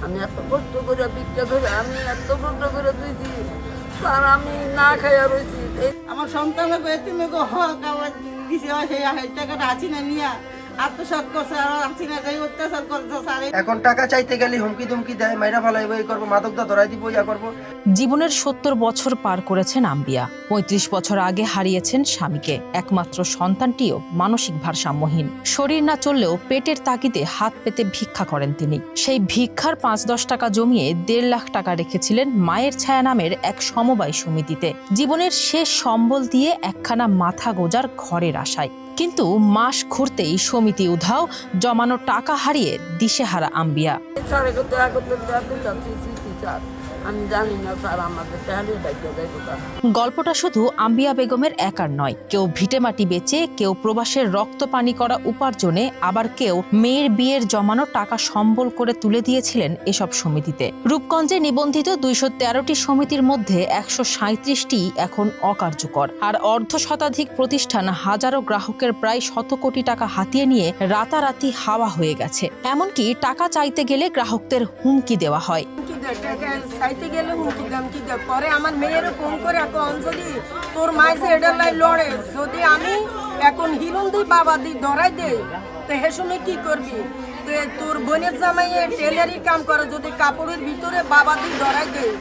আমি এত কষ্ট করে ভিক্ষা ধরে আমি এত কষ্ট করে দিয়েছি স্যার, আমি না খাইয়া রয়েছি। আমার সন্তানকে এতিমকে হক আমার দিছে, সেই টাকাটা আছি না নিয়া আত্মসাৎ করছে, আর আছি না যাই অত্যাচার করছে স্যার। এখন টাকা চাইতে গেলে হুমকি দুমকি দেয়, মাইরা ফালাইব, এই করবো, মাদকটা ধরাই দিব, ইয়া করবো। জীবনের ৭০ বছর পার করেছেন আম্বিয়া। ৩৫ বছর আগে হারিয়েছেন স্বামীকে। একমাত্র সন্তানটিও মানসিক ভারসাম্যহীন। শরীর না চললেও পেটের তাগিদে হাত পেতে ভিক্ষা করেন তিনি। সেই ভিক্ষার ৫-১০ টাকা জমিয়ে ১.৫ লাখ টাকা রেখেছিলেন মায়ের ছায়া নামের এক সমবায় সমিতিতে, জীবনের শেষ সম্বল দিয়ে একখানা মাথা গোজার ঘরের আশায়। কিন্তু মাস ঘুরতেই সমিতি উধাও, জমানো টাকা হারিয়ে দিশেহারা আম্বিয়া। স্যার দয়া করতে স্যার, আমি জানি না স্যার, আমাদের হারিয়ে ডাকিয়ে দেয় কোথায়। গল্পটা শুধু আম্বিয়া বেগমের একার নয়। কেউ ভিটেমাটি বেচে, কেউ প্রবাসের রক্ত পানি করা উপার্জনে, আবার কেউ মেয়ের বিয়ের জমানো টাকা সম্বল করে তুলে দিয়েছিলেন এসব সমিতিতে। রূপগঞ্জে নিবন্ধিত ২১৩টি সমিতির মধ্যে ১৩৭টি এখন অকার্যকর, আর অর্ধশতাধিক প্রতিষ্ঠান হাজারো গ্রাহকের প্রায় ১০০ কোটি টাকা হাতিয়ে নিয়ে রাতারাতি হাওয়া হয়ে গেছে। এমনকি টাকা চাইতে গেলে গ্রাহকদের হুমকি দেওয়া হয়। চাইতে গেলে হুমকি দাম কি দেয়, পরে আমার মেয়েরও ফোন করে এখন অঞ্জলি তোর মায়ের যে এটার লাই লড়ে, যদি আমি এখন হিরুন দিই বাবা দিই ধরাই দেই, তো হে সময় কি করবি? তোর বোনের জামাইয়ে টেলারি কাম করে, যদি কাপড়ের ভিতরে বাবা দিই ধরাই দেই,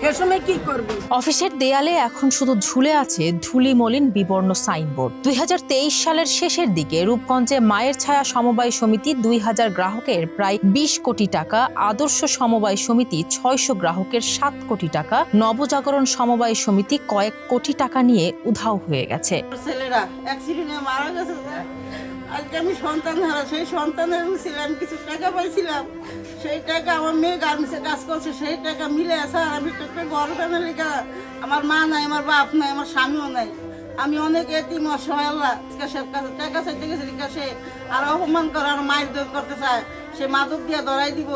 হে সময় কি করবি? অফিসের দেয়ালে এখন শুধু ঝুলে আছে ধুলিমলিন বিবর্ণ সাইনবোর্ড। ২০২৩ সালের শেষের দিকে রূপগঞ্জে মায়ের ছায়া সমবায় সমিতি ২,০০০ গ্রাহকের প্রায় ২০ কোটি টাকা, আদর্শ সমবায় সমিতি ৬০০ গ্রাহকের ৭ কোটি টাকা, নবজাগরণ সমবায় সমিতি কয়েক কোটি টাকা নিয়ে উধাও হয়ে গেছে। ছেলেরা অ্যাক্সিডেন্টে মারা গেছে। আজকে আমি সন্তান হারা, সেই সন্তানের ছিলাম, কিছু টাকা পাইছিলাম, সেই টাকা আমার মেয়ে গার্মেন্টসে কাজ করছে, সেই টাকা মিলে স্যার আমি একটা বড় ফ্যামিলি, আমার মা নাই, আমার বাপ নাই, আমার স্বামীও নাই, আমি অনেক এতিম অসহায়। আল্লাহ টাকা চাইতে গেছে, সে আর অপমান করে, আর মায়ের দৌড় করতে চায়, সে মাদক দিয়ে ধরাই দিব,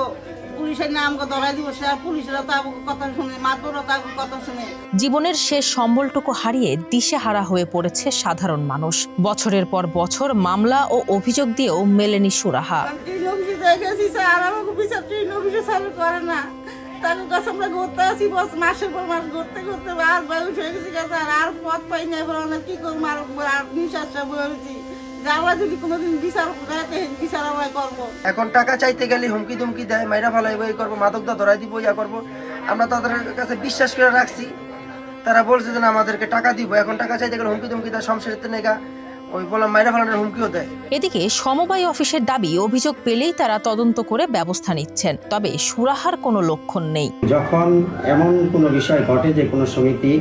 পুলিশের নাম ধরাই দিব, সে পুলিশরা তো কথা শুনে, মাদকরা তো কথা শুনে। জীবনের শেষ সম্বলটুকু হারিয়ে দিশেহারা হয়ে পড়েছে সাধারণ মানুষ। বছরের পর বছর মামলা ও অভিযোগ দিয়েও মেলেনি সুরাহা। করে না, তাদের কাছে আমরা ঘুরতে আসি, বস মাসের পর মাস ঘুরতে ঘুরতে আর বয়স হয়ে গেছি, আর পথ পাই না, এবার অনেক কি করবো, আর নিঃশ্বাসটা বলেছি যে আমরা যদি কোনোদিন বিচার করবো। এখন টাকা চাইতে গেলে হুমকি দুমকি দেয়, মাইরা ফালাইব, এই করবো, মাদকটা ধরাই দিব, ইয়া করবো। আমরা তাদের কাছে বিশ্বাস করে রাখছি, তারা বলছে যে না আমাদেরকে টাকা দিব। এখন টাকা চাইতে গেলে হুমকি দুমকি দেয়, সংসারের নেগা ওই বললাম মাইরা ফালানোর হুমকিও দেয়। এদিকে সমবায় অফিসের দাবি, অভিযোগ পেলেই তারা তদন্ত করে ব্যবস্থা নিচ্ছেন, তবে সুরাহার কোনো লক্ষণ নেই। যখন এমন কোনো বিষয় ঘটে যে কোনো সমিতি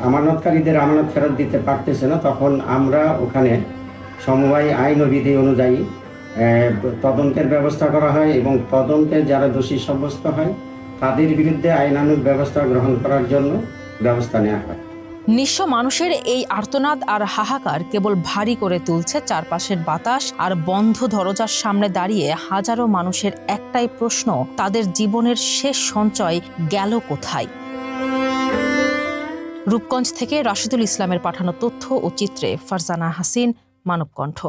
আমানতকারীদের আমানত ফেরত দিতে পারতেছে না, তখন আমরা ওখানে সমবায় আইন ও বিধি অনুযায়ী তদন্তের ব্যবস্থা করা হয়, এবং তদন্তে যারা দোষী সাব্যস্ত হয় তাদের বিরুদ্ধে আইনানুগ ব্যবস্থা গ্রহণ করার জন্য ব্যবস্থা নেওয়া হয়। নিঃস্ব মানুষের এই আর্তনাদ আর হাহাকার কেবল ভারী করে তুলছে চারপাশের বাতাস, আর বন্ধ দরজার সামনে দাঁড়িয়ে হাজারো মানুষের একটাই প্রশ্ন, তাদের জীবনের শেষ সঞ্চয় গেল কোথায়? রূপগঞ্জ থেকে রাশিদুল ইসলামের পাঠানো তথ্য ও চিত্রে ফারজানা হাসিন, মানবকণ্ঠ।